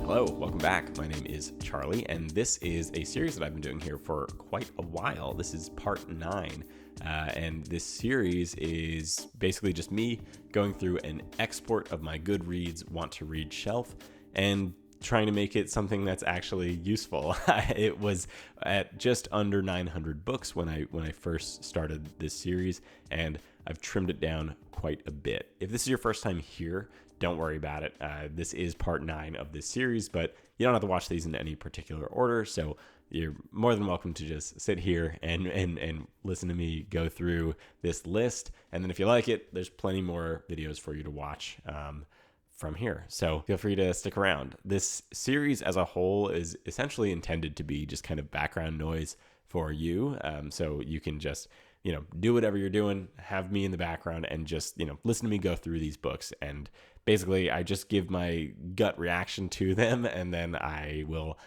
Hello, welcome back. My name is Charlie, and this is a series that I've been doing here for quite a while. This is part 9, and this series is basically just me going through an export of my Goodreads want to read shelf and trying to make it something that's actually useful. It was at just under 900 books when I first started this series, and I've trimmed it down quite a bit. If this is your first time here, don't worry about it. This is part 9 of this series, but you don't have to watch these in any particular order, so you're more than welcome to just sit here and listen to me go through this list. And then if you like it, there's plenty more videos for you to watch from here. So feel free to stick around. This series as a whole is essentially intended to be just kind of background noise for you. So you can just, do whatever you're doing, have me in the background and just, listen to me go through these books. And basically I just give my gut reaction to them, and then I will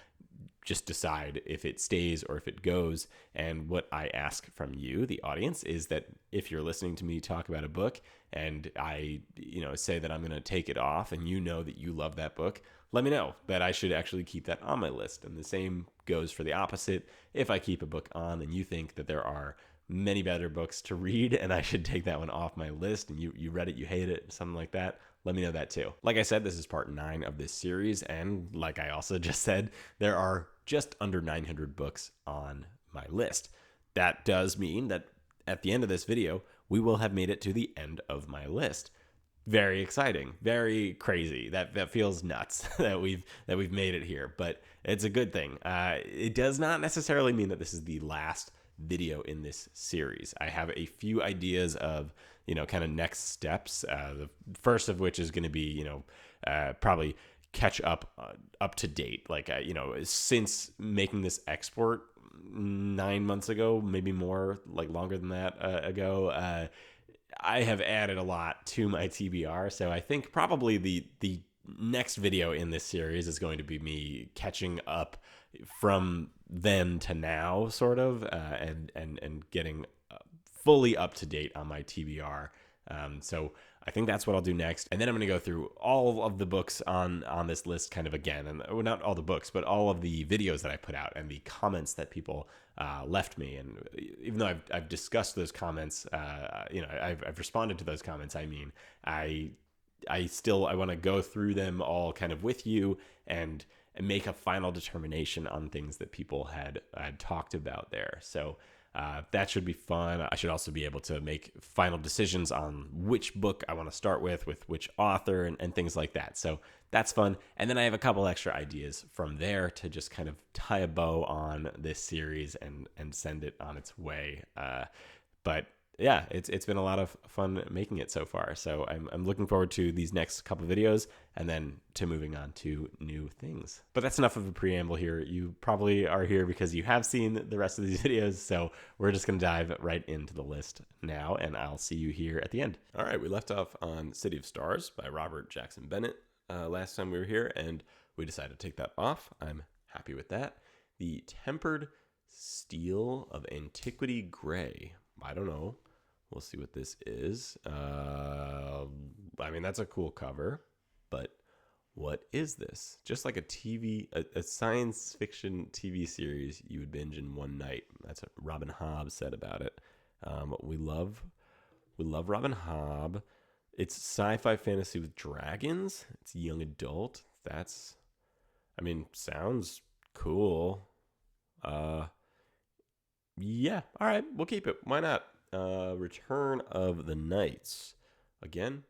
just decide if it stays or if it goes. And what I ask from you, the audience, is that if you're listening to me talk about a book and I, say that I'm going to take it off and that you love that book, let me know that I should actually keep that on my list. And the same goes for the opposite. If I keep a book on and you think that there are many better books to read and I should take that one off my list and you read it, you hate it, something like that, let me know that too. Like I said, this is part 9 of this series, and like I also just said, there are just under 900 books on my list. That does mean that at the end of this video, we will have made it to the end of my list. Very exciting, very crazy. That feels nuts that we've made it here, but it's a good thing. It does not necessarily mean that this is the last video in this series. I have a few ideas of kind of next steps. The first of which is going to be probably catch up to date. Like since making this export 9 months ago, maybe more, like longer than that ago, I have added a lot to my TBR. So I think probably the next video in this series is going to be me catching up from then to now, sort of, and getting fully up to date on my TBR. So I think that's what I'll do next. And then I'm going to go through all of the books on this list kind of again. And well, not all the books, but all of the videos that I put out and the comments that people left me. And even though I've discussed those comments, I've responded to those comments. I mean, I want to go through them all kind of with you and make a final determination on things that people had talked about there. So that should be fun. I should also be able to make final decisions on which book I want to start with which author and things like that. So that's fun. And then I have a couple extra ideas from there to just kind of tie a bow on this series and send it on its way. But yeah, it's been a lot of fun making it so far. So I'm looking forward to these next couple videos and then to moving on to new things. But that's enough of a preamble here. You probably are here because you have seen the rest of these videos. So we're just going to dive right into the list now, and I'll see you here at the end. All right, we left off on City of Stars by Robert Jackson Bennett last time we were here, and we decided to take that off. I'm happy with that. The Tempered Steel of Antiquity Gray. I don't know. We'll see what this is. That's a cool cover, but what is this? Just like a science fiction TV series you would binge in one night. That's what Robin Hobb said about it. We love Robin Hobb. It's sci-fi fantasy with dragons. It's young adult. Sounds cool. Yeah, all right, we'll keep it. Why not? Return of the Knights. Again,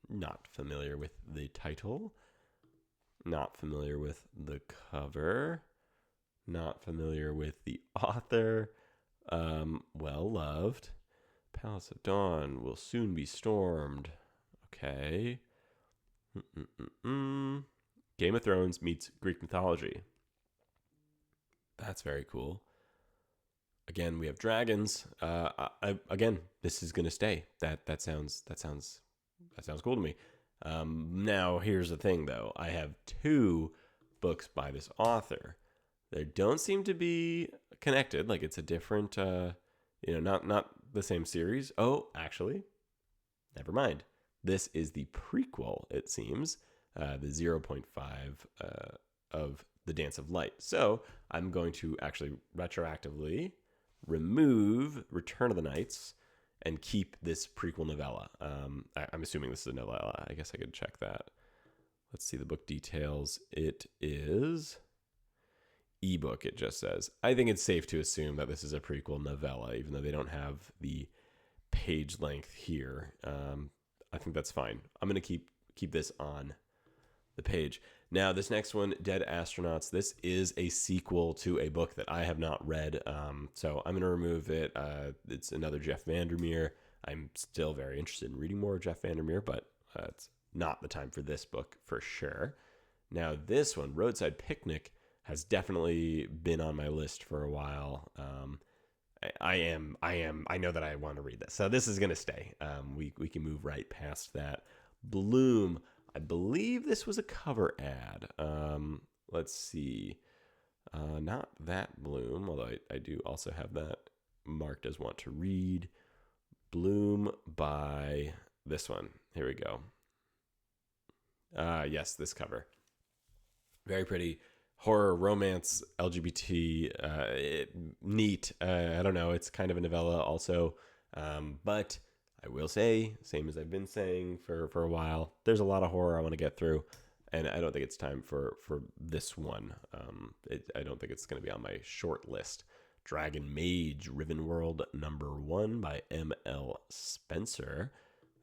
not familiar with the title. Not familiar with the cover. Not familiar with the author. Well loved. Palace of Dawn will soon be stormed. Okay. Game of Thrones meets Greek mythology. That's very cool. Again, we have dragons. Again, this is gonna stay. That sounds cool to me. Now here's the thing, though. I have 2 books by this author. They don't seem to be connected. Like it's a different, not the same series. Oh, actually, never mind. This is the prequel. It seems the 0.5 of the Dance of Light. So I'm going to actually retroactively remove Return of the Knights and keep this prequel novella. I'm assuming this is a novella. I guess I could check that. Let's see the book details. It is ebook, it just says. I think it's safe to assume that this is a prequel novella, even though they don't have the page length here. I think that's fine. I'm going to keep this on the page. Now, this next one, Dead Astronauts, this is a sequel to a book that I have not read, so I'm going to remove it. It's another Jeff Vandermeer. I'm still very interested in reading more of Jeff Vandermeer, but it's not the time for this book for sure. Now, this one, Roadside Picnic, has definitely been on my list for a while. I know that I want to read this, so this is going to stay. We can move right past that. Bloom, I believe this was a cover ad. Let's see. Not that Bloom, although I do also have that marked as want to read. Bloom by this one. Here we go. Yes, this cover. Very pretty. Horror, romance, LGBT, neat. I don't know. It's kind of a novella also. But I will say, same as I've been saying for a while, there's a lot of horror I want to get through. And I don't think it's time for this one. I don't think it's going to be on my short list. Dragon Mage, Riven World #1 by M.L. Spencer.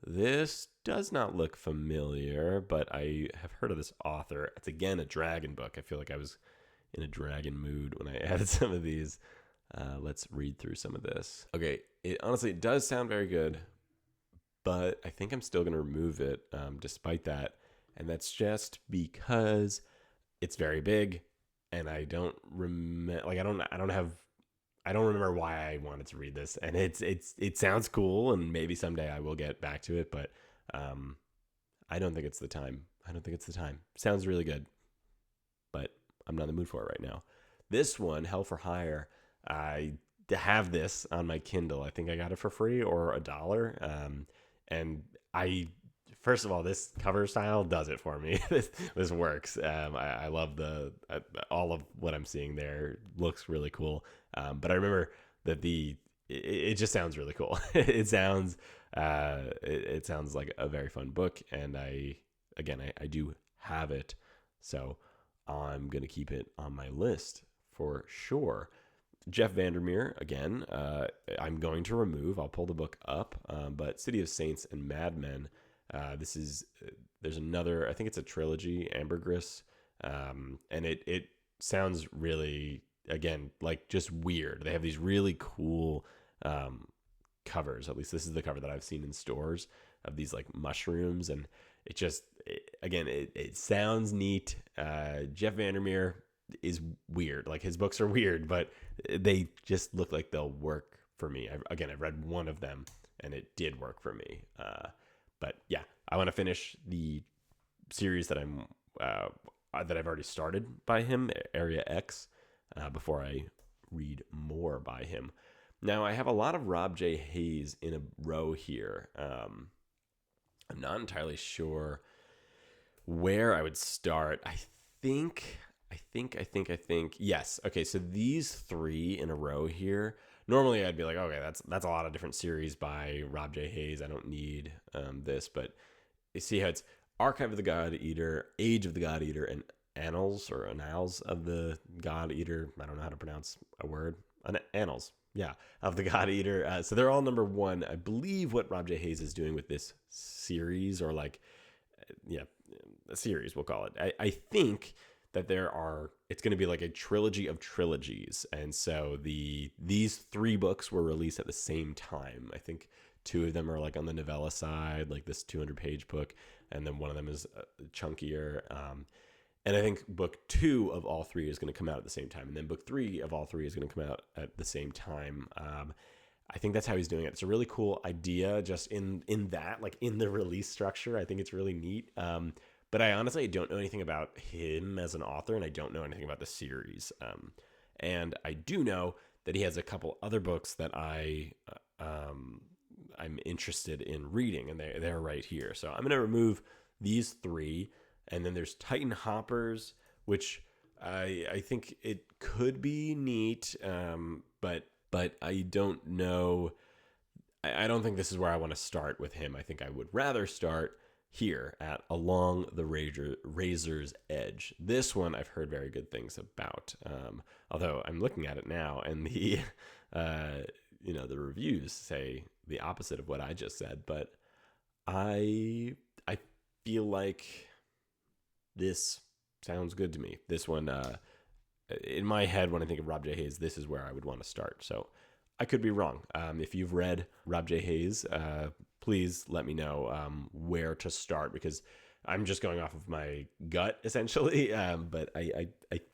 This does not look familiar, but I have heard of this author. It's again a dragon book. I feel like I was in a dragon mood when I added some of these. Let's read through some of this. Okay, it does sound very good, but I think I'm still going to remove it despite that. And that's just because it's very big, and I don't remember. Like I don't remember why I wanted to read this, and it sounds cool, and maybe someday I will get back to it, but I don't think it's the time. Sounds really good, but I'm not in the mood for it right now. This one, Hell for Hire, I have this on my Kindle. I think I got it for free or $1, and first of all, this cover style does it for me. This works. I love all of what I'm seeing there. Looks really cool. But I remember that it just sounds really cool. It sounds like a very fun book, and I do have it, so I'm gonna keep it on my list for sure. Jeff Vandermeer, again, I'm going to remove. I'll pull the book up, but City of Saints and Madmen. There's another, I think it's a trilogy, Ambergris, and it sounds really, again, like just weird. They have these really cool covers. At least this is the cover that I've seen in stores of these like mushrooms, and it sounds neat. Jeff Vandermeer is weird. Like his books are weird, but they just look like they'll work for me. I've read one of them, and it did work for me. But yeah, I want to finish the series that I've already started by him, Area X, before I read more by him. Now, I have a lot of Rob J. Hayes in a row here. I'm not entirely sure where I would start. I think. Yes. Okay, so these 3 in a row here. Normally, I'd be like, okay, that's a lot of different series by Rob J. Hayes. I don't need this, but you see how it's Archive of the God Eater, Age of the God Eater, and Annals of the God Eater. I don't know how to pronounce a word. Annals, yeah, of the God Eater. So they're all #1. I believe what Rob J. Hayes is doing with this series, or like, a series, we'll call it. I think that it's going to be like a trilogy of trilogies. And so these 3 books were released at the same time. I think 2 of them are like on the novella side, like this 200-page book, and then one of them is chunkier. And I think book 2 of all 3 is going to come out at the same time. And then book 3 of all 3 is going to come out at the same time. I think that's how he's doing it. It's a really cool idea just in that, like in the release structure. I think it's really neat. But I honestly don't know anything about him as an author, and I don't know anything about the series. And I do know that he has a couple other books that I'm interested in reading, and they're right here. So I'm going to remove these 3, and then there's Titan Hoppers, which I think it could be neat, but I don't know. I don't think this is where I want to start with him. I think I would rather start here at Along the Razor's Edge. This one I've heard very good things about. Although I'm looking at it now, and the the reviews say the opposite of what I just said. But I feel like this sounds good to me. This one, in my head, when I think of Rob J. Hayes, this is where I would want to start. So I could be wrong. If you've read Rob J. Hayes, please let me know where to start, because I'm just going off of my gut, essentially. But I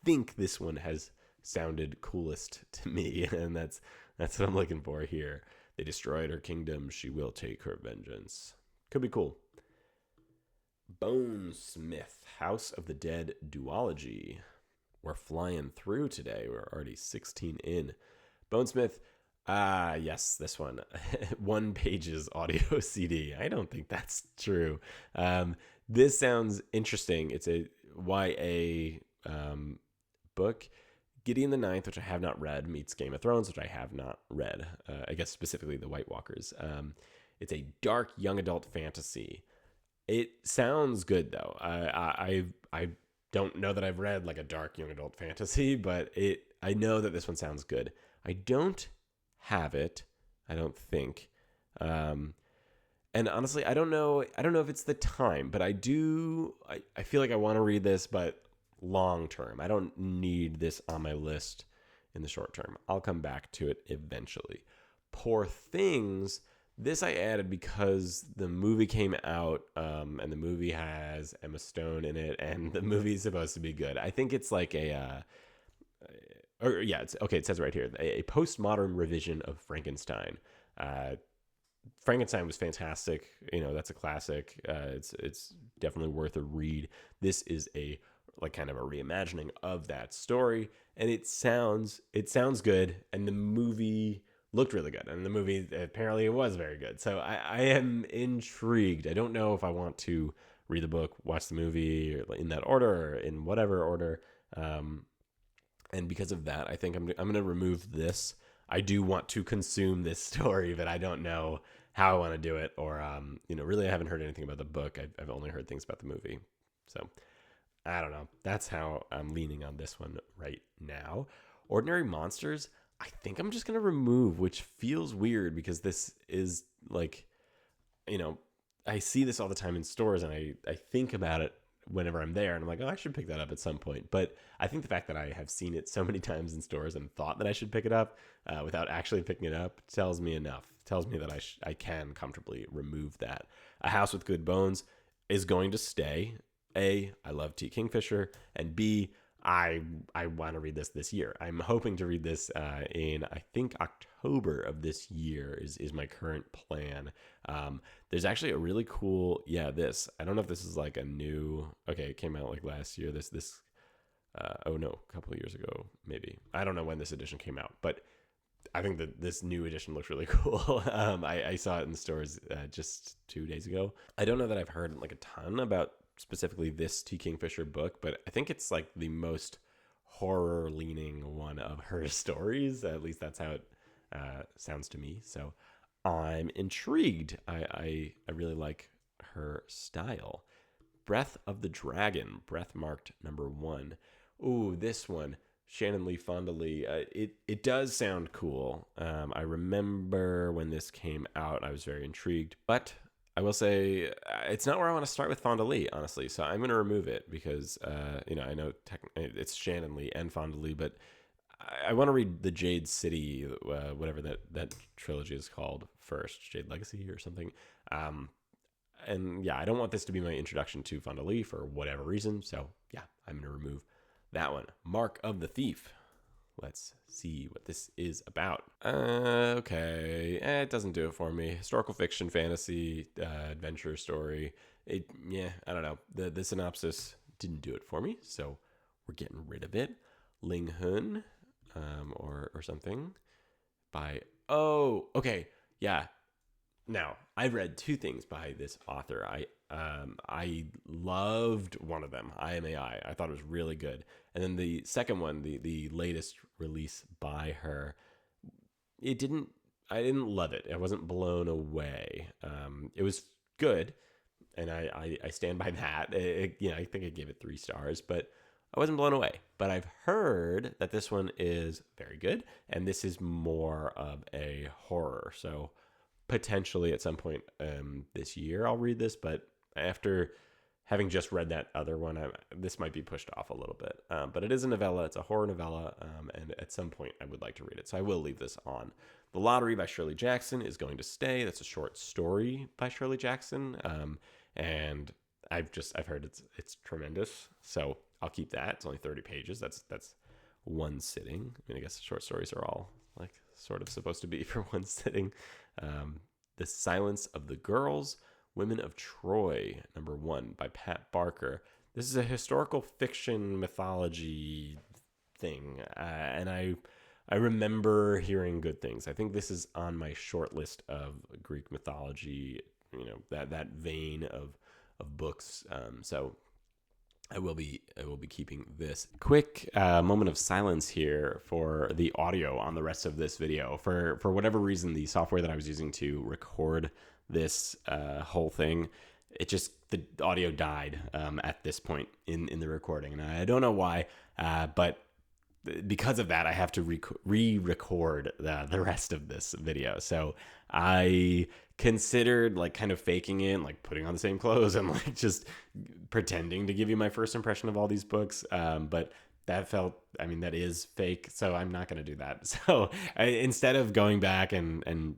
think this one has sounded coolest to me, and that's what I'm looking for here. They destroyed her kingdom. She will take her vengeance. Could be cool. Bonesmith, House of the Dead duology. We're flying through today. We're already 16 in. Bonesmith, yes, this one. 1 pages audio CD. I don't think that's true. This sounds interesting. It's a YA book. Gideon the Ninth, which I have not read, meets Game of Thrones, which I have not read. I guess specifically the White Walkers. It's a dark young adult fantasy. It sounds good though. I don't know that I've read like a dark young adult fantasy, but I know that this one sounds good. I don't have it, I don't think. And honestly, I don't know if it's the time, but I feel like I want to read this, but long term. I don't need this on my list in the short term. I'll come back to it eventually. Poor Things, this I added because the movie came out, and the movie has Emma Stone in it, and the movie is supposed to be good. I think it's like it says right here, a postmodern revision of Frankenstein. Frankenstein was fantastic. That's a classic. It's definitely worth a read. This is a kind of a reimagining of that story, and it sounds good, and the movie looked really good, and the movie apparently it was very good. So I am intrigued. I don't know if I want to read the book, watch the movie, or in that order, or in whatever order. And because of that, I think I'm going to remove this. I do want to consume this story, but I don't know how I want to do it, or really I haven't heard anything about the book. I've only heard things about the movie, so I don't know. That's how I'm leaning on this one right now. Ordinary Monsters, I think I'm just going to remove, which feels weird because this is like, I see this all the time in stores, and I think about it whenever I'm there, and I'm like, oh, I should pick that up at some point. But I think the fact that I have seen it so many times in stores and thought that I should pick it up without actually picking it up tells me enough. Tells me that I can comfortably remove that. A House with Good Bones is going to stay. A, I love T. Kingfisher, and B, I want to read this year. I'm hoping to read this in, I think, October of this year is my current plan. There's actually a really cool, I don't know if this is like a new, it came out like last year, a couple of years ago, maybe. I don't know when this edition came out, but I think that this new edition looks really cool. I saw it in the stores just 2 days ago. I don't know that I've heard like a ton about specifically this T. Kingfisher book, but I think it's like the most horror leaning one of her stories. At least that's how it sounds to me. So I'm intrigued. I really like her style. Breath of the Dragon, breath marked number 1. Ooh, this one, Shannon Lee Fonda Lee. It does sound cool. I remember when this came out, I was very intrigued, but I will say it's not where I want to start with Fonda Lee, honestly. So I'm going to remove it because, I know it's Shannon Lee and Fonda Lee, but I want to read the Jade City, whatever that trilogy is called first, Jade Legacy or something. And I don't want this to be my introduction to Fonda Lee for whatever reason. So I'm going to remove that one. Mark of the Thief. Let's see what this is about. Okay. It doesn't do it for me. Historical fiction, fantasy, adventure story. I don't know. The synopsis didn't do it for me, so we're getting rid of it. Ling Hun, or something by... Oh, okay. Yeah. Now, I've read 2 things by this author. I loved one of them, IMAI. I thought it was really good. And then the second one, the latest release by her, it didn't. I didn't love it. I wasn't blown away. It was good, and I stand by that. I think I gave it 3 stars, but I wasn't blown away. But I've heard that this one is very good, and this is more of a horror. So potentially at some point this year I'll read this, but after having just read that other one, this might be pushed off a little bit. But it is a novella. It's a horror novella, and at some point I would like to read it. So I will leave this on. The Lottery by Shirley Jackson is going to stay. That's a short story by Shirley Jackson, and I've heard it's tremendous. So I'll keep that. It's only 30 pages. That's one sitting. I mean, I guess short stories are all like sort of supposed to be for one sitting. The Silence of the Girls, Women of Troy, #1 by Pat Barker. This is a historical fiction mythology thing, and I remember hearing good things. I think this is on my short list of Greek mythology, that vein of books. So I will be keeping this. Quick moment of silence here for the audio on the rest of this video. For whatever reason, the software that I was using to record this whole thing, the audio died at this point in the recording, and I don't know why, but because of that, I have to re-record the rest of this video. So I considered like kind of faking it, like putting on the same clothes and like just pretending to give you my first impression of all these books. But that is fake. So I'm not going to do that. So instead of going back and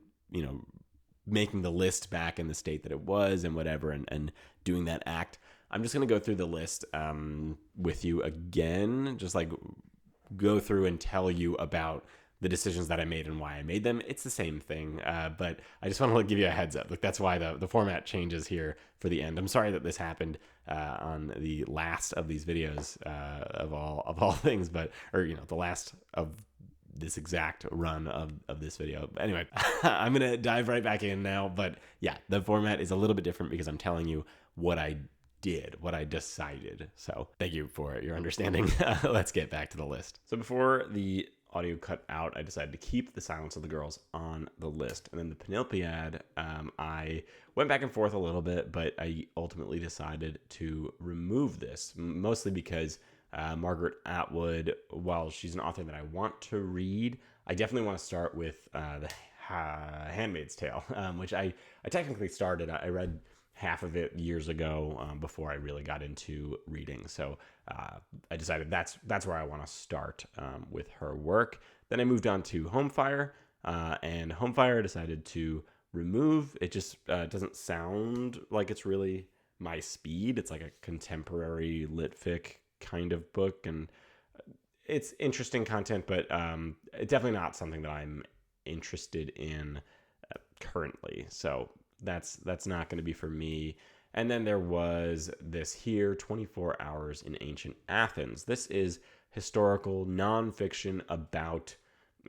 making the list back in the state that it was and whatever, and doing that act, I'm just going to go through the list with you again, just like go through and tell you about the decisions that I made and why I made them. It's the same thing, but I just want to give you a heads up. Like, that's why the format changes here for the end. I'm sorry that this happened on the last of these videos of all things, the last of this exact run of this video. But anyway, I'm going to dive right back in now. But yeah, the format is a little bit different because I'm telling you what I decided. So thank you for your understanding. Let's get back to the list. So before the audio cut out, I decided to keep The Silence of the Girls on the list. And then the Penilpiad, I went back and forth a little bit, but I ultimately decided to remove this, mostly because Margaret Atwood, while she's an author that I want to read, I definitely want to start with The Handmaid's Tale, which I technically started. I read half of it years ago before I really got into reading. So I decided that's where I want to start with her work. Then I moved on to Homefire, and Homefire I decided to remove. It just doesn't sound like it's really my speed. It's like a contemporary lit fic kind of book, and it's interesting content, but definitely not something that I'm interested in currently. So that's not going to be for me. And then there was this here, 24 Hours in Ancient Athens. This is historical nonfiction about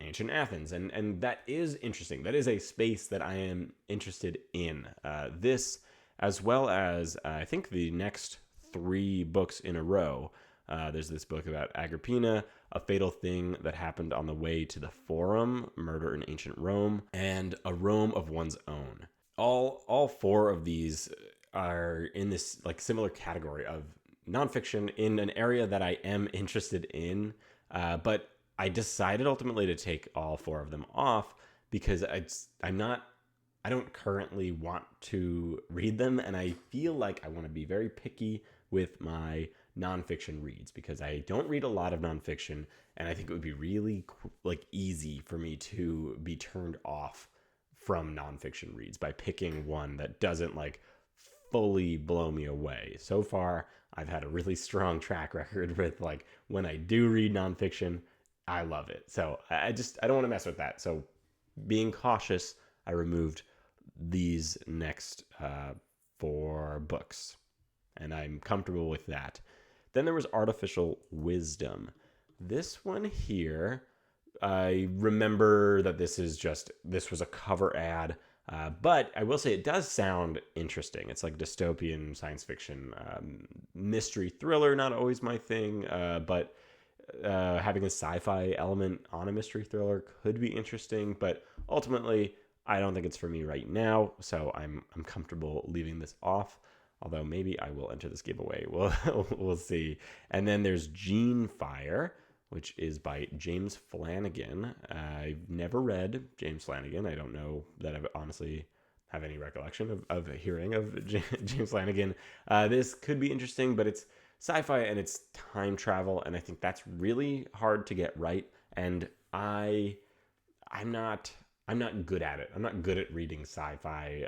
ancient Athens, and that is interesting. That is a space that I am interested in. This, as well as I think the next 3 books in a row. There's this book about Agrippina, A Fatal Thing That Happened on the Way to the Forum, Murder in Ancient Rome, and A Rome of One's Own. All 4 of these are in this like similar category of nonfiction in an area that I am interested in, but I decided ultimately to take all 4 of them off because I don't currently want to read them, and I feel like I want to be very picky with my nonfiction reads because I don't read a lot of nonfiction, and I think it would be really easy for me to be turned off from nonfiction reads by picking one that doesn't fully blow me away. So far, I've had a really strong track record with when I do read nonfiction, I love it. So I don't want to mess with that. So being cautious, I removed these next 4 books, and I'm comfortable with that. Then there was Artificial Wisdom. This one here, I remember that this was a cover ad But I will say it does sound interesting. It's like dystopian science fiction, mystery thriller, not always my thing, but having a sci-fi element on a mystery thriller could be interesting. But ultimately, I don't think it's for me right now, so I'm comfortable leaving this off. Although maybe I will enter this giveaway. We'll see. And then there's Gene Fire, which is by James Flanagan. I've never read James Flanagan. I don't know that I honestly have any recollection of hearing of James Flanagan. This could be interesting, but it's sci-fi and it's time travel, and I think that's really hard to get right. And I'm not good at it. I'm not good at reading sci-fi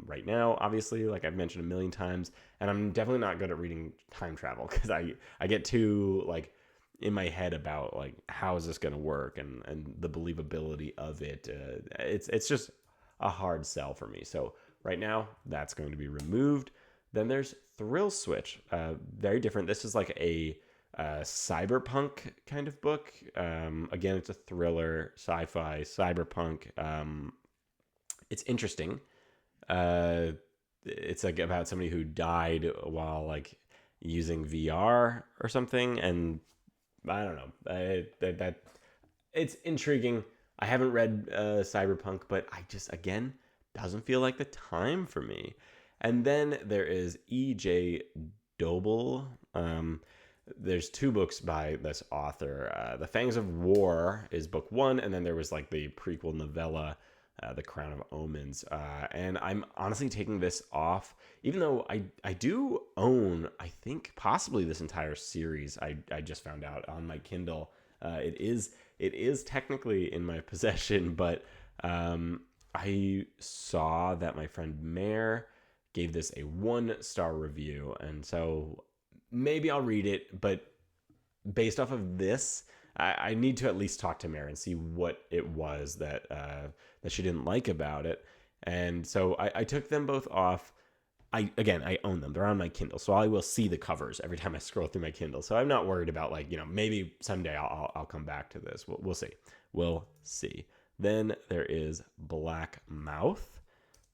right now, obviously, like I've mentioned a million times, and I'm definitely not good at reading time travel because I get too like in my head about like how is this going to work and the believability of it. It's just a hard sell for me. So right now that's going to be removed. Then there's Thrill Switch, very different. This is like a cyberpunk kind of book. Again, it's a thriller, sci-fi, cyberpunk. It's interesting. It's like about somebody who died while like using VR or something, and I don't know. That it's intriguing. I haven't read cyberpunk, but I just again doesn't feel like the time for me. And then there is E.J. Doble. There's two books by this author. The Fangs of War is book one, and then there was like the prequel novella, The Crown of Omens. And I'm honestly taking this off, even though I do own, I think, possibly this entire series. I just found out on my Kindle. It is technically in my possession, but I saw that my friend Mair gave this a 1-star review, and so maybe I'll read it, but based off of this, I need to at least talk to Mair and see what it was that she didn't like about it. And so I took them both off. I own them. They're on my Kindle, so I will see the covers every time I scroll through my Kindle. So I'm not worried about like, maybe someday I'll come back to this. We'll see. We'll see. Then there is Black Mouth.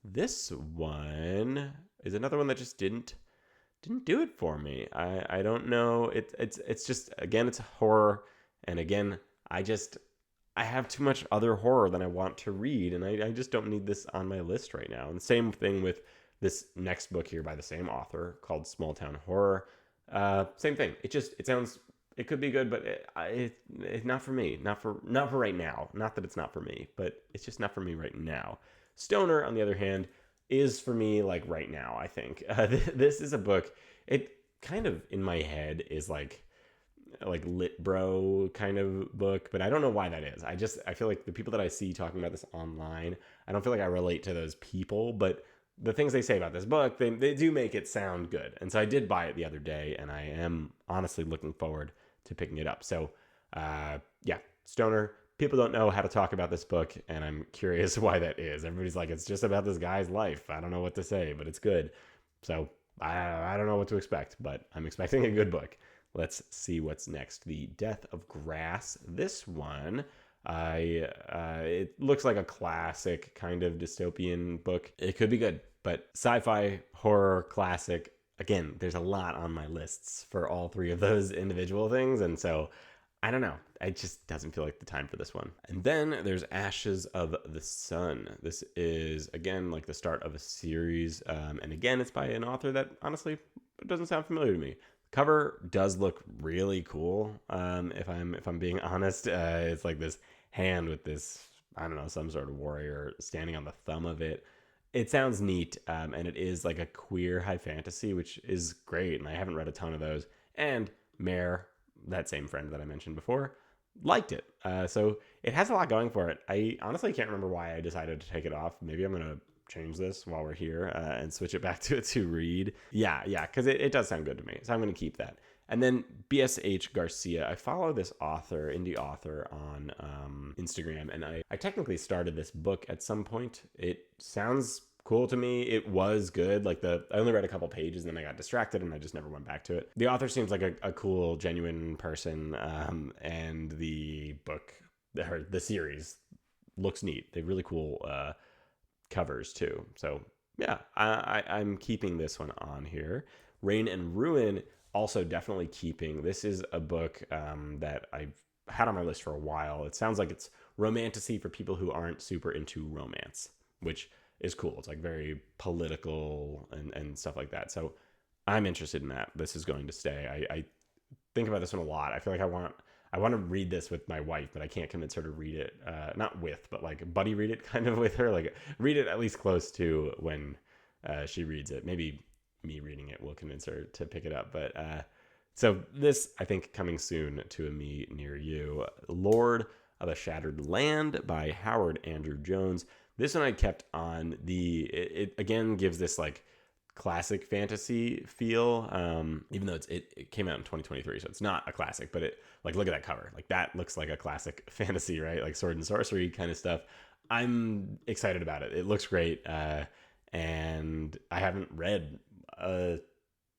This one is another one that just didn't do it for me. I don't know. It's just, again, it's horror, and again, I have too much other horror than I want to read, and I just don't need this on my list right now. And same thing with this next book here by the same author called Small Town Horror. Same thing. It could be good, but it's not for me. Not for right now. Not that it's not for me, but it's just not for me right now. Stoner, on the other hand, is for me like right now, I think. This is a book, it kind of in my head is like lit bro kind of book, but I don't know why that is. I feel like the people that I see talking about this online, I don't feel like I relate to those people, but the things they say about this book, they do make it sound good. And so I did buy it the other day, and I am honestly looking forward to picking it up. So yeah, Stoner. People don't know how to talk about this book, and I'm curious why that is. Everybody's like, it's just about this guy's life. I don't know what to say, but it's good. So I don't know what to expect, but I'm expecting a good book. Let's see what's next. The Death of Grass. This one, it looks like a classic kind of dystopian book. It could be good, but sci-fi, horror, classic. Again, there's a lot on my lists for all three of those individual things, and so I don't know. It just doesn't feel like the time for this one. And then there's Ashes of the Sun. This is, again, like the start of a series. And again, it's by an author that, honestly, doesn't sound familiar to me. Cover does look really cool, if I'm being honest. It's like this hand with this, I don't know, some sort of warrior standing on the thumb of it. It sounds neat, and it is like a queer high fantasy, which is great. And I haven't read a ton of those. And Mair, that same friend that I mentioned before, liked it. So it has a lot going for it. I honestly can't remember why I decided to take it off. Maybe I'm going to change this while we're here and switch it back to read. Yeah, because it does sound good to me. So I'm going to keep that. And then BSH Garcia. I follow this author, indie author, on Instagram, and I technically started this book at some point. It sounds cool to me. It was good. Like I only read a couple pages and then I got distracted and I just never went back to it. The author seems like a cool, genuine person, and the book, or the series, looks neat. They have really cool covers too. So yeah, I'm keeping this one on here. Reign and Ruin, also definitely keeping. This is a book that I've had on my list for a while. It sounds like it's romantasy for people who aren't super into romance, which is cool. It's like very political and stuff like that. So I'm interested in that. This is going to stay. I think about this one a lot. I feel like I want to read this with my wife, but I can't convince her to read it. Not with, but like buddy read it kind of with her. Like read it at least close to when she reads it. Maybe me reading it will convince her to pick it up. But so this, I think, coming soon to a me near you. Lord of a Shattered Land by Howard Andrew Jones. This one I kept on it again gives this like classic fantasy feel, even though it came out in 2023, so it's not a classic, but it, like, look at that cover, like that looks like a classic fantasy, right? Like sword and sorcery kind of stuff. I'm excited about it. It looks great, and I haven't read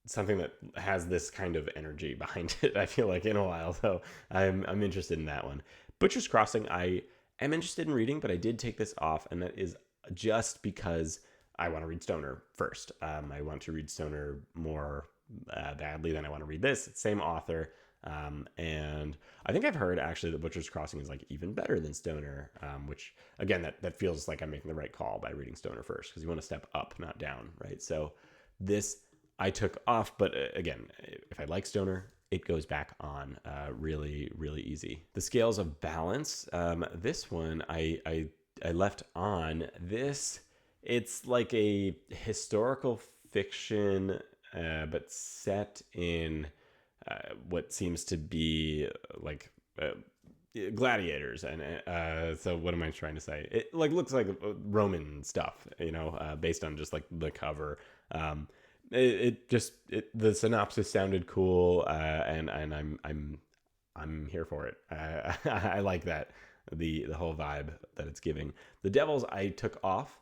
something that has this kind of energy behind it, I feel like, in a while, so I'm interested in that one. Butcher's Crossing, I am interested in reading, but I did take this off, and that is just because I want to read Stoner first. I want to read Stoner more badly than I want to read this. Same author. And I think I've heard actually that Butcher's Crossing is like even better than Stoner, which again, that feels like I'm making the right call by reading Stoner first, because you want to step up, not down, right? So this I took off, but again, if I like Stoner, it goes back on really, really easy. The Scales of Balance. This one I left on. This, it's like a historical fiction, but set in what seems to be like gladiators, and so what am I trying to say? It like looks like Roman stuff, based on just like the cover. The synopsis sounded cool, and I'm here for it. I like that, the whole vibe that it's giving. The Devils I took off,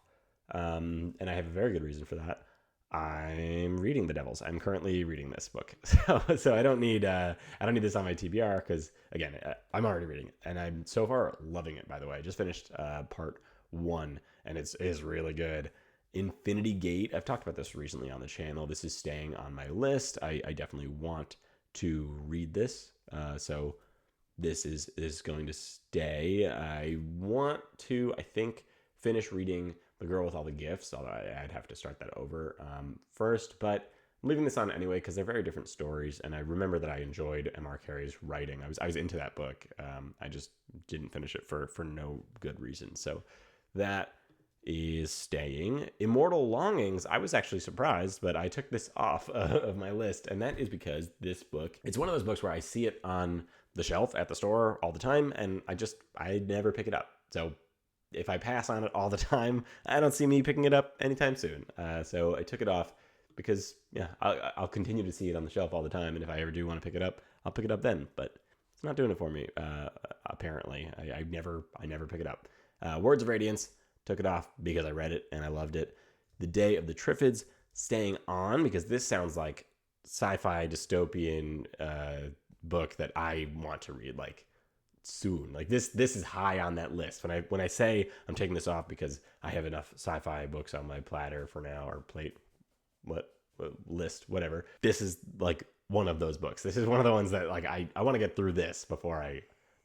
and I have a very good reason for that. I'm reading The Devils. I'm currently reading this book, so I don't need this on my TBR, because again, I'm already reading it, and I'm so far loving it. By the way, I just finished part 1, and it is really good. Infinity Gate. I've talked about this recently on the channel. This is staying on my list. I definitely want to read this, so this is going to stay. I want to, I think, finish reading The Girl with All the Gifts, although I'd have to start that over first, but I'm leaving this on anyway because they're very different stories, and I remember that I enjoyed M.R. Carey's writing. I was into that book. I just didn't finish it for no good reason. So that is staying. Immortal Longings, I was actually surprised, but I took this off of my list, and that is because this book, it's one of those books where I see it on the shelf at the store all the time, and I never pick it up. So if I pass on it all the time, I don't see me picking it up anytime soon. So I took it off because, yeah, I'll continue to see it on the shelf all the time, and if I ever do want to pick it up, I'll pick it up then. But it's not doing it for me, apparently. I never pick it up. Words of Radiance, took it off because I read it and I loved it. The Day of the Triffids, staying on because this sounds like sci-fi dystopian book that I want to read like soon. Like this is high on that list. When I say I'm taking this off because I have enough sci-fi books on my platter for now, or plate, list, whatever. This is like one of those books. This is one of the ones that like I want to get through this before I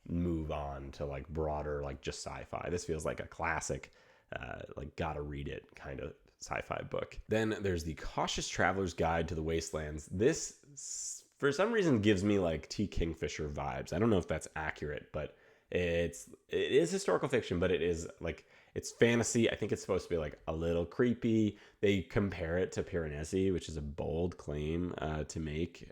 move on to like broader, like just sci-fi. This feels like a classic, like gotta read it kind of sci-fi book. Then there's The Cautious Traveler's Guide to the Wastelands. This for some reason gives me like T. Kingfisher vibes. I don't know if that's accurate, but it is historical fiction, but it is like, it's fantasy. I think it's supposed to be like a little creepy. They compare it to Piranesi, which is a bold claim to make.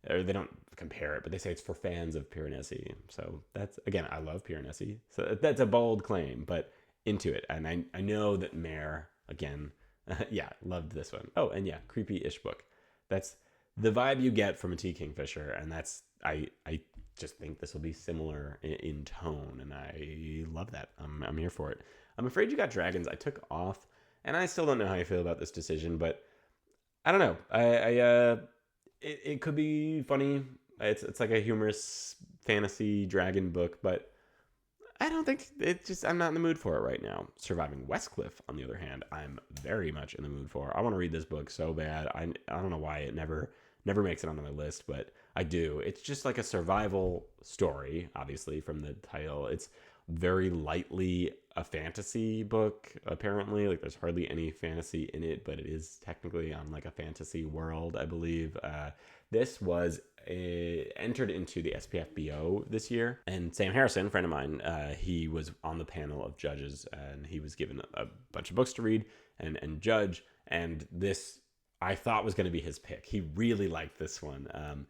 Or they don't compare it, but they say it's for fans of Piranesi. So that's, again, I love Piranesi. So that's a bold claim, but into it. And I know that Mair, again, yeah, loved this one. Oh, and yeah, creepy-ish book. That's the vibe you get from a T. Kingfisher, and that's, I just think this will be similar in tone, and I love that. I'm here for it. I'm Afraid You Got Dragons, I took off, and I still don't know how I feel about this decision, but I don't know. It could be funny. It's like a humorous fantasy dragon book, but I don't think it's just, I'm not in the mood for it right now. Surviving Westcliff, on the other hand, I'm very much in the mood for. I want to read this book so bad. I don't know why it never makes it onto my list, but I do. It's just like a survival story, obviously, from the title. It's very lightly a fantasy book, apparently. Like, there's hardly any fantasy in it, but it is technically on like a fantasy world, I believe. This was entered into the SPFBO this year, and Sam Harrison, a friend of mine, he was on the panel of judges, and he was given a bunch of books to read and judge, and this I thought was going to be his pick. He really liked this one.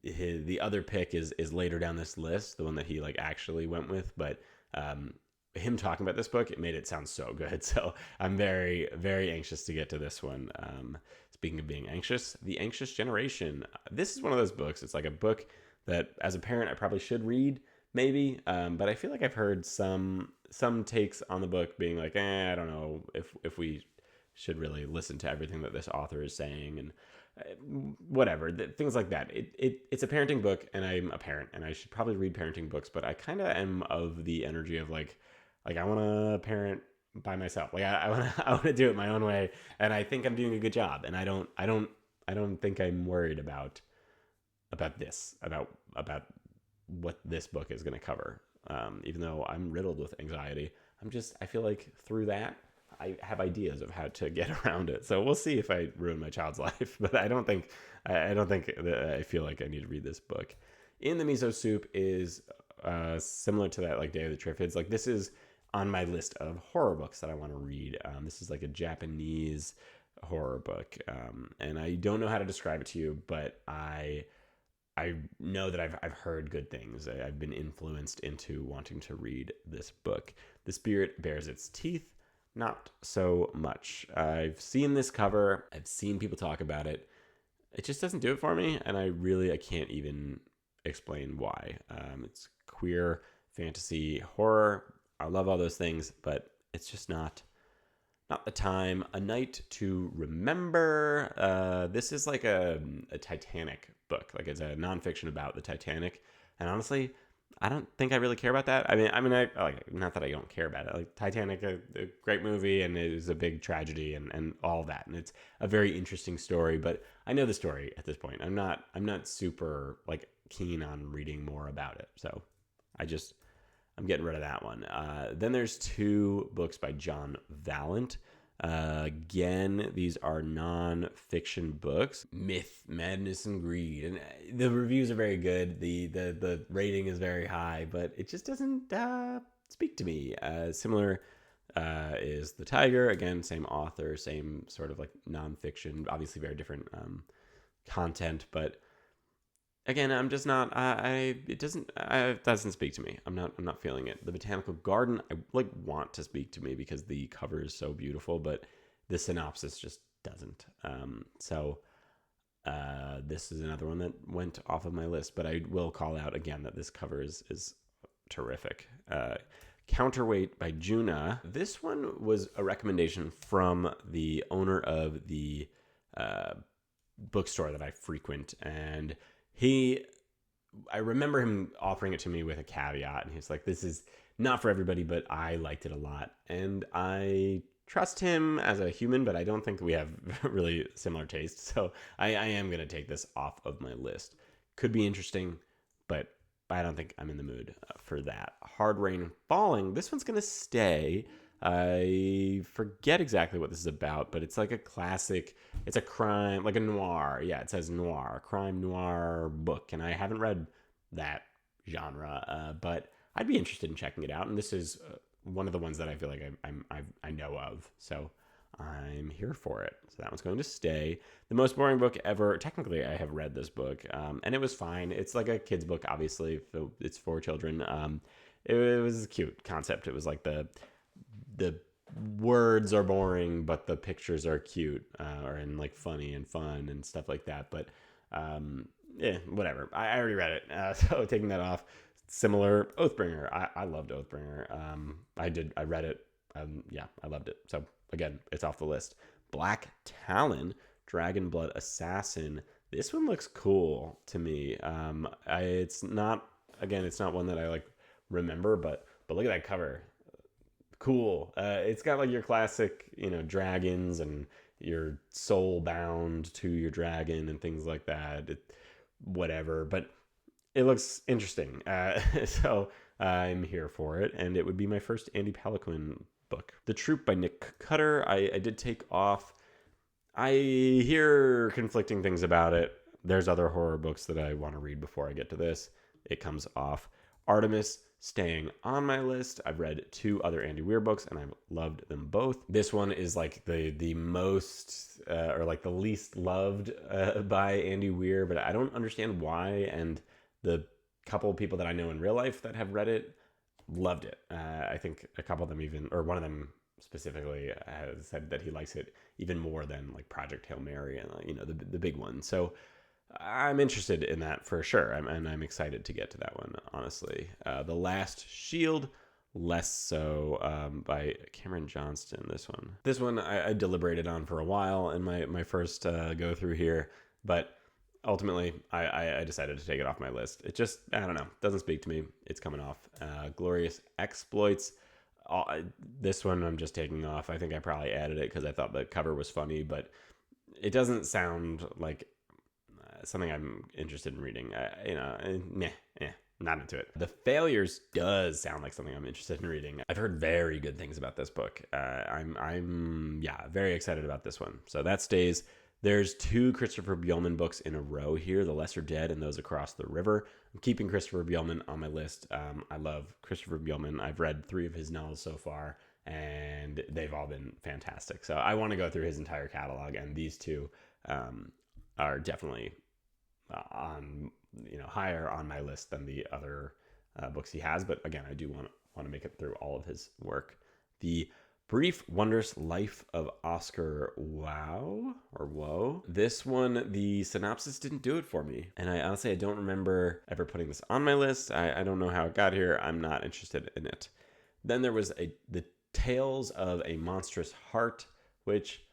The other pick is later down this list, the one that he like actually went with, but him talking about this book, it made it sound so good. So I'm very, very anxious to get to this one. Speaking of being anxious, The Anxious Generation. This is one of those books. It's like a book that, as a parent, I probably should read, maybe. But I feel like I've heard some takes on the book being like, I don't know if we should really listen to everything that this author is saying, and whatever, things like that. It's a parenting book, and I'm a parent, and I should probably read parenting books, but I kind of am of the energy of like I want to parent by myself. Like I want to do it my own way, and I think I'm doing a good job. And I don't think I'm worried about this about what this book is going to cover. Even though I'm riddled with anxiety, I feel like through that I have ideas of how to get around it. So we'll see if I ruin my child's life, but I don't think that I feel like I need to read this book. In the Miso Soup is similar to that, like Day of the Triffids. Like, this is on my list of horror books that I want to read. This is like a Japanese horror book, and I don't know how to describe it to you, but I know that I've heard good things. I've been influenced into wanting to read this book. The Spirit Bears Its Teeth, not so much. I've seen this cover. I've seen people talk about it. It just doesn't do it for me, and I can't even explain why. It's queer fantasy horror. I love all those things, but it's just not the time. A Night to Remember. This is like a Titanic book. Like, it's a nonfiction about the Titanic, and honestly, I don't think I really care about that. I mean, I like, not that I don't care about it. Like, Titanic, a great movie, and it was a big tragedy and all that, and it's a very interesting story. But I know the story at this point. I'm not super like keen on reading more about it. So I'm getting rid of that one. Then there's two books by John Valent. Again, these are non-fiction books. Myth, Madness, and Greed. And the reviews are very good. The rating is very high, but it just doesn't speak to me. Similar is The Tiger. Again, same author, same sort of like non-fiction. Obviously very different content, but again, I'm just not. It doesn't speak to me. I'm not feeling it. The Botanical Garden, I like want to speak to me because the cover is so beautiful, but the synopsis just doesn't. This is another one that went off of my list, but I will call out again that this cover is terrific. Counterweight by Juna. This one was a recommendation from the owner of the bookstore that I frequent, and I remember him offering it to me with a caveat, and he's like, this is not for everybody, but I liked it a lot. And I trust him as a human, but I don't think we have really similar tastes. So I am going to take this off of my list. Could be interesting, but I don't think I'm in the mood for that. Hard Rain Falling. This one's going to stay. I forget exactly what this is about, but it's like a classic. It's a crime, like a noir. Yeah, it says noir, crime noir book, and I haven't read that genre, but I'd be interested in checking it out. And this is one of the ones that I feel like I know of, so I'm here for it. So that one's going to stay. The Most Boring Book Ever. Technically, I have read this book, and it was fine. It's like a kid's book, obviously. So it's for children. It was a cute concept. It was like the words are boring, but the pictures are cute, and like funny and fun and stuff like that. But whatever. I already read it, so taking that off. Similar, Oathbringer. I loved Oathbringer. I read it. I loved it. So again, it's off the list. Black Talon, Dragon Blood Assassin. This one looks cool to me. It's not one that I like remember, but But look at that cover. Cool. It's got like your classic, dragons and your soul bound to your dragon and things like that. Whatever. But it looks interesting. So I'm here for it. And it would be my first Andy Palaquin book. The Troop by Nick Cutter, I did take off. I hear conflicting things about it. There's other horror books that I want to read before I get to this. It comes off. Artemis, staying on my list. I've read 2 other Andy Weir books and I've loved them both. This one is like the most or like the least loved by Andy Weir, but I don't understand why. And the couple of people that I know in real life that have read it loved it. I think a couple of them even, or one of them specifically, has said that he likes it even more than like Project Hail Mary and the big one. So I'm interested in that for sure, and I'm excited to get to that one, honestly. The Last Shield, less so, by Cameron Johnston, this one I deliberated on for a while in my first go through here, but ultimately I decided to take it off my list. It just, I don't know, doesn't speak to me. It's coming off. Glorious Exploits, this one I'm just taking off. I think I probably added it because I thought the cover was funny, but it doesn't sound like something I'm interested in reading. Not into it. The Failures does sound like something I'm interested in reading. I've heard very good things about this book. I'm very excited about this one. So that stays. There's 2 Christopher Bjornman books in a row here, The Lesser Dead and Those Across the River. I'm keeping Christopher Bjornman on my list. I love Christopher Bjornman. I've read 3 of his novels so far, and they've all been fantastic. So I want to go through his entire catalog, and these 2 are definitely on higher on my list than the other books he has. But again, I do want to make it through all of his work. The Brief Wondrous Life of Oscar Woe. This one, the synopsis didn't do it for me, and I honestly don't remember ever putting this on my list. I don't know how it got here. I'm not interested in it. Then there was the Tales of a Monstrous Heart, which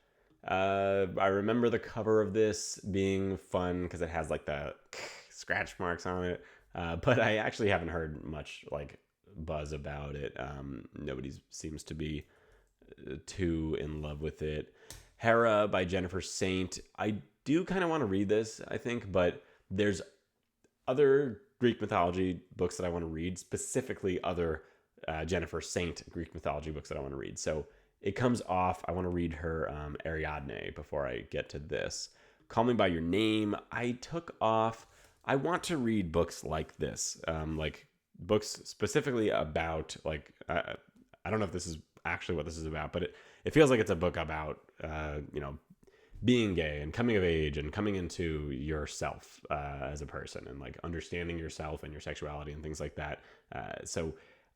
I remember the cover of this being fun because it has like the scratch marks on it, but I actually haven't heard much like buzz about it. Nobody seems to be too in love with it. Hera by Jennifer Saint. I do kind of want to read this, I think, but there's other Greek mythology books that I want to read, specifically other Jennifer Saint Greek mythology books that I want to read. So it comes off. I want to read her Ariadne before I get to this. Call Me By Your Name, I took off. I want to read books like this, like books specifically about, like, I don't know if this is actually what this is about, but it feels like it's a book about, being gay and coming of age and coming into yourself as a person and like understanding yourself and your sexuality and things like that. So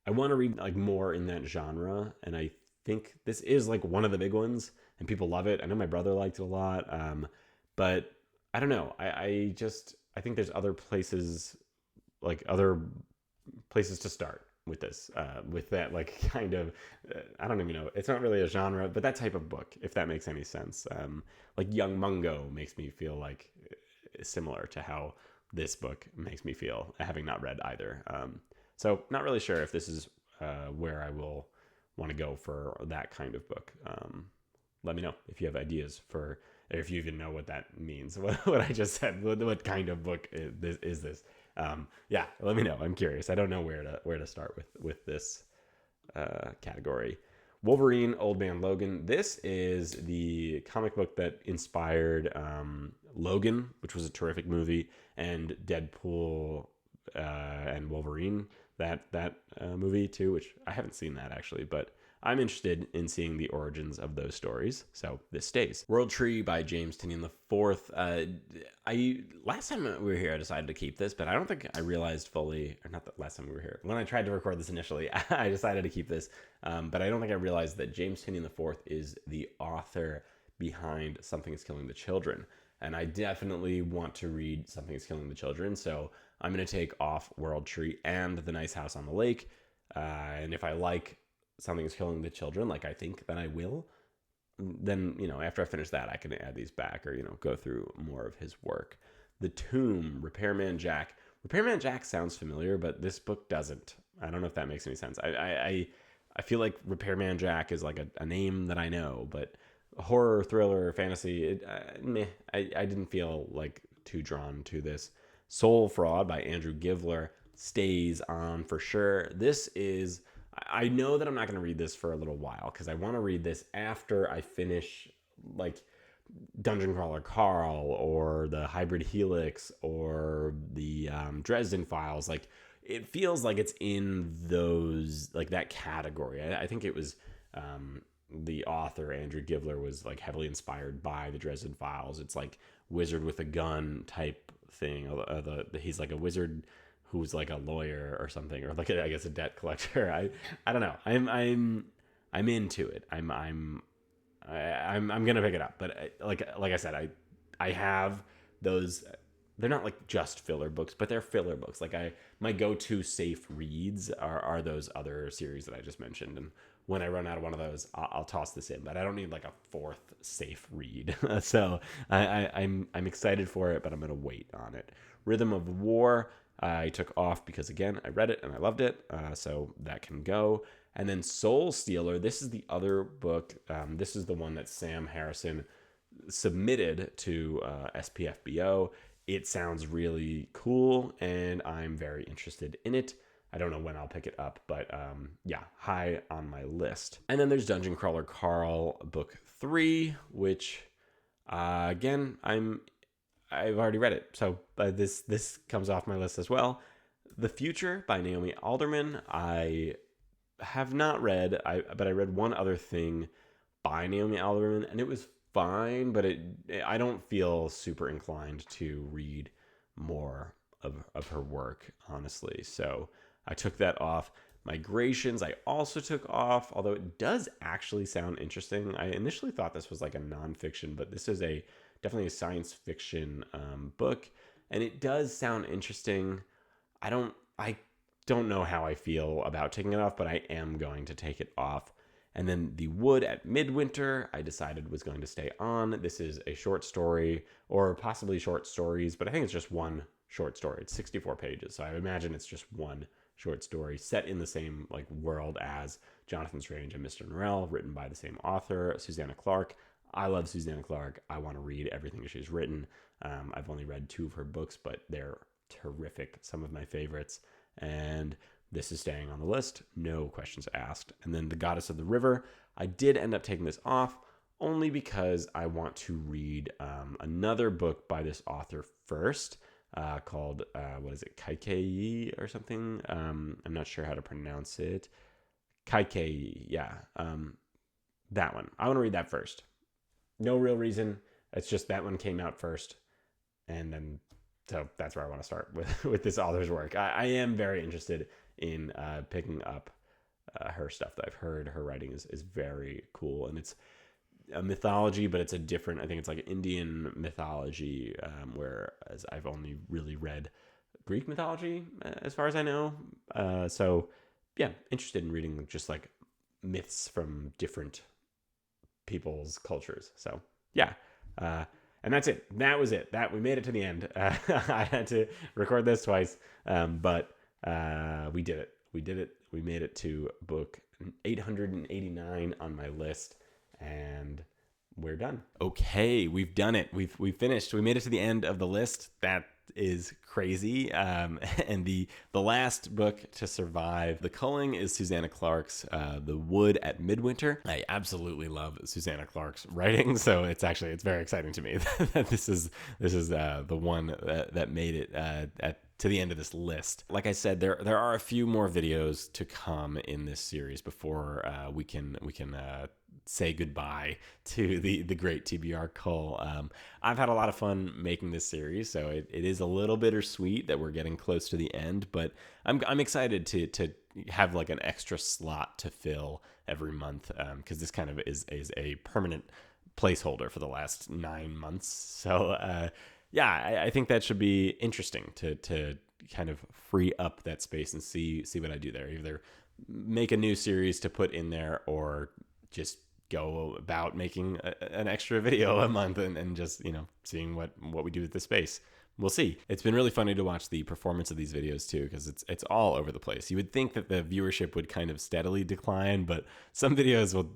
I want to read like more in that genre, and I think this is like one of the big ones and people love it. I know my brother liked it a lot, but I don't know. I think there's other places to start with this, with that like kind of, I don't even know. It's not really a genre, but that type of book, if that makes any sense. Like Young Mungo makes me feel like similar to how this book makes me feel, having not read either. So not really sure if this is where I will want to go for that kind of book. Let me know if you have ideas for, or if you even know what that means. What I just said. What kind of book is this? Let me know. I'm curious. I don't know where to start with this category. Wolverine, Old Man Logan. This is the comic book that inspired Logan, which was a terrific movie, and Deadpool and Wolverine, that movie too, which I haven't seen that actually, but I'm interested in seeing the origins of those stories, so this stays. World Tree by James Tynion IV. Last time we were here, I decided to keep this, but I don't think I realized fully, or not the last time we were here. When I tried to record this initially, I decided to keep this, but I don't think I realized that James Tynion IV is the author behind Something Is Killing the Children, and I definitely want to read Something Is Killing the Children, so I'm going to take off World Tree and The Nice House on the Lake, and if I like Something Is Killing the Children, like I think that I will, then, after I finish that, I can add these back or, go through more of his work. The Tomb, Repairman Jack. Repairman Jack sounds familiar, but this book doesn't. I don't know if that makes any sense. I feel like Repairman Jack is like a name that I know, but horror, thriller, fantasy, meh. I didn't feel like too drawn to this. Soul Fraud by Andrew Givler stays on for sure. This is, I know that I'm not going to read this for a little while because I want to read this after I finish like Dungeon Crawler Carl or the Hybrid Helix or the Dresden Files. Like, it feels like it's in those, like that category. I think it was the author Andrew Givler was like heavily inspired by the Dresden Files. It's like wizard with a gun type thing. He's like a wizard who's like a lawyer or something, or like I guess a debt collector. I don't know. I'm into it. I'm gonna pick it up. But like I said, I have those. They're not like just filler books, but they're filler books. Like my go-to safe reads are those other series that I just mentioned. And when I run out of one of those, I'll toss this in. But I don't need like a fourth safe read. So I'm excited for it, but I'm gonna wait on it. Rhythm of War, I took off because again I read it and I loved it, so that can go. And then Soul Stealer, this is the other book. This is the one that Sam Harrison submitted to SPFBO. It sounds really cool, and I'm very interested in it. I don't know when I'll pick it up, but yeah, high on my list. And then there's Dungeon Crawler Carl Book 3, which again, I've already read it, so this comes off my list as well. The Future by Naomi Alderman, I have not read, but I read one other thing by Naomi Alderman, and it was fine, but I don't feel super inclined to read more of her work, honestly. So I took that off. Migrations, I also took off, although it does actually sound interesting. I initially thought this was like a nonfiction, but this is definitely a science fiction book, and it does sound interesting. I don't know how I feel about taking it off, but I am going to take it off. And then The Wood at Midwinter, I decided was going to stay on. This is a short story, or possibly short stories, but I think it's just one short story. It's 64 pages, so I imagine it's just one short story set in the same like world as Jonathan Strange and Mr. Norrell, written by the same author, Susanna Clarke. I love Susanna Clarke. I want to read everything she's written. I've only read 2 of her books, but they're terrific. Some of my favorites. And this is staying on the list, no questions asked. And then The Goddess of the River, I did end up taking this off only because I want to read another book by this author first, called, what is it, Kaikei or something? I'm not sure how to pronounce it. Kaikei, yeah. That one. I want to read that first. No real reason. It's just that one came out first. And then, so that's where I want to start with this author's work. I am very interested in picking up her stuff. That I've heard her writing is very cool, and it's a mythology, but it's a different, I think it's like Indian mythology, whereas I've only really read Greek mythology as far as I know. So yeah, interested in reading just like myths from different people's cultures. So yeah, and that's it. That was it. That we made it to the end. I had to record this twice, but we did it. We did it. We made it to book 889 on my list, and we're done. Okay, we've done it. We've finished. We made it to the end of the list. That is crazy. And the last book to survive the culling is Susanna Clarke's The Wood at Midwinter. I absolutely love Susanna Clarke's writing, so it's very exciting to me that this is the one that made it to the end of this list. Like I said, there are a few more videos to come in this series before we can say goodbye to the great TBR Cull. I've had a lot of fun making this series, so it is a little bittersweet that we're getting close to the end, but I'm excited to have like an extra slot to fill every month, because this kind of is a permanent placeholder for the last 9 months. So yeah, I think that should be interesting to kind of free up that space and see what I do there. Either make a new series to put in there, or just go about making an extra video a month and just, seeing what we do with the space. we'll see. It's been really funny to watch the performance of these videos too, because it's all over the place. You would think that the viewership would kind of steadily decline, but some videos will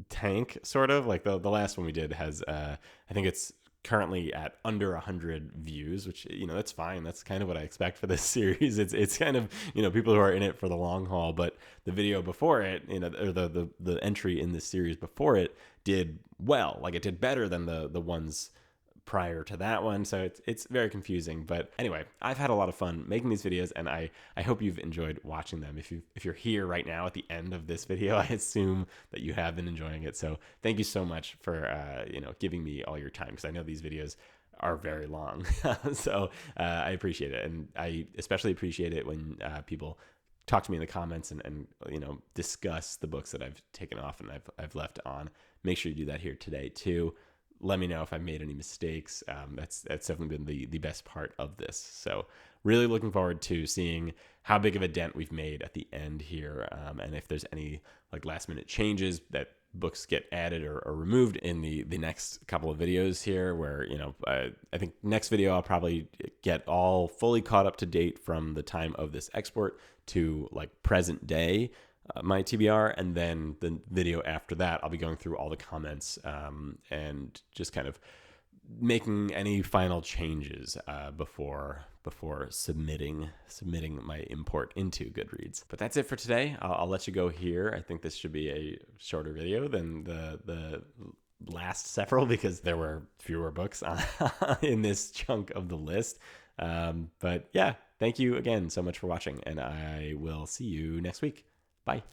tank, sort of. Like the last one we did has, I think it's currently at under 100 views, which, that's fine. That's kind of what I expect for this series. It's kind of, people who are in it for the long haul. But the video before it, or the entry in this series before it did well. Like, it did better than the ones prior to that one. So it's very confusing. But anyway, I've had a lot of fun making these videos, and I hope you've enjoyed watching them. If you're here right now at the end of this video, I assume that you have been enjoying it. So thank you so much for giving me all your time, because I know these videos are very long. So I appreciate it, and I especially appreciate it when people talk to me in the comments and discuss the books that I've taken off and I've left on. Make sure you do that here today too. Let me know if I made any mistakes. That's definitely been the best part of this. So really looking forward to seeing how big of a dent we've made at the end here, and if there's any like last minute changes that books get added or removed in the next couple of videos here, where I think next video I'll probably get all fully caught up to date from the time of this export to like present day, my TBR, and then the video after that I'll be going through all the comments and just kind of making any final changes before submitting my import into Goodreads. But that's it for today. I'll let you go here. I think this should be a shorter video than the last several, because there were fewer books in this chunk of the list. But yeah, thank you again so much for watching, and I will see you next week. Bye.